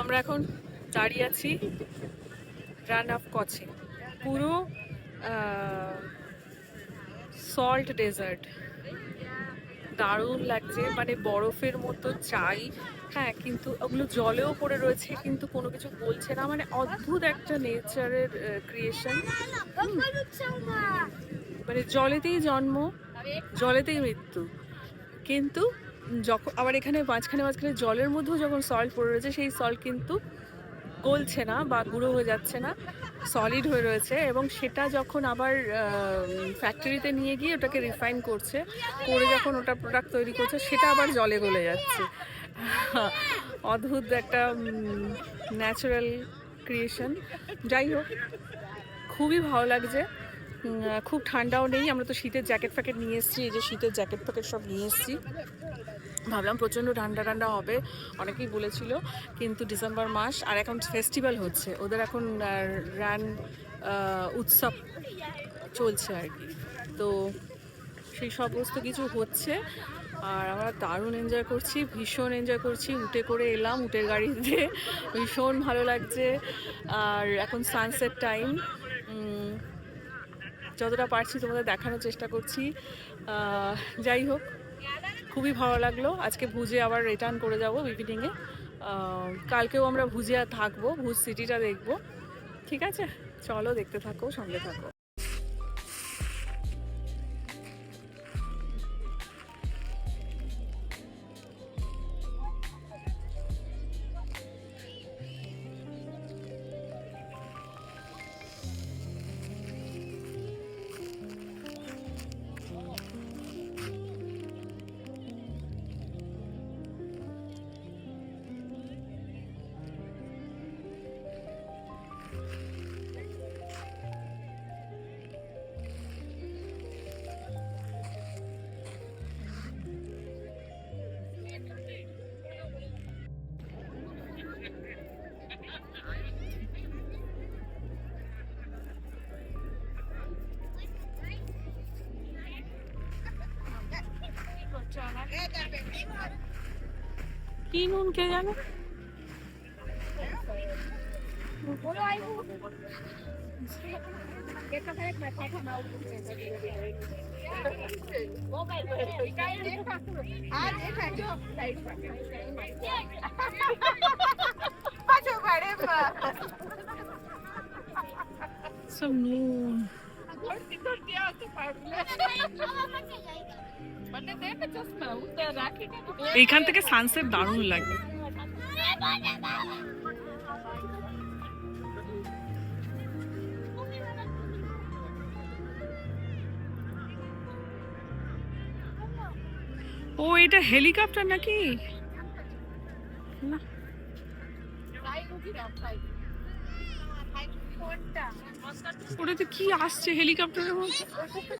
আমরা এখন দাঁড়িয়ে আছি রান অফ কছে, পুরো সল্ট ডেজার্ট। দারুণ লাগছে, মানে বরফের মতো চাই। হ্যাঁ, কিন্তু ওগুলো জলেও পড়ে রয়েছে, কিন্তু কোনো কিছু বলছে না। মানে অদ্ভুত একটা নেচারের ক্রিয়েশন। মানে জলেতেই জন্ম, জলেতেই মৃত্যু। কিন্তু যখন আবার এখানে মাঝখানে মাঝখানে জলের মধ্যেও যখন সল্ট পড়ে রয়েছে, সেই সল্ট কিন্তু গলছে না বা গুঁড়ো হয়ে যাচ্ছে না, সলিড হয়ে রয়েছে। এবং সেটা যখন আবার ফ্যাক্টরিতে নিয়ে গিয়ে ওটাকে রিফাইন করছে, করে যখন ওটা প্রোডাক্ট তৈরি করছে, সেটা আবার জলে গলে যাচ্ছে। অদ্ভুত একটা ন্যাচারাল ক্রিয়েশন। যাই হোক, খুবই ভালো লাগছে। খুব ঠান্ডাও নেই। আমরা তো শীতের জ্যাকেট ফ্যাকেট নিয়ে এসেছি, এই যে শীতের জ্যাকেট ফ্যাকেট সব নিয়ে এসেছি। ভাবলাম প্রচণ্ড ঠান্ডা ঠান্ডা হবে, অনেকেই বলেছিল, কিন্তু ডিসেম্বর মাস আর এখন ফেস্টিভ্যাল হচ্ছে ওদের, এখন রান উৎসব চলছে আর কি। তো সেই সমস্ত কিছু হচ্ছে আর আমরা দারুণ এনজয় করছি, ভীষণ এনজয় করছি। উটে করে এলাম, উটের গাড়িতে, ভীষণ ভালো লাগছে। আর এখন সানসেট টাইম, যতটা পারছি তোমাদের দেখানোর চেষ্টা করছি। যাই হোক, খুবই ভালো লাগলো। আজকে ভুজে আবার রিটার্ন করে যাব ইভিনিংয়ে। কালকেও আমরা ভুজে থাকবো, ভুজ সিটিটা দেখবো। ঠিক আছে, চলো দেখতে থাকো, সঙ্গে থাকো। কি নুন কে জানো? Some নুন। এইখান থেকে সানসেট দারুণ লাগে। ও, এটা হেলিকপ্টার নাকি? না, ওটাতে কি আসছে হেলিকপ্টারের মধ্যে?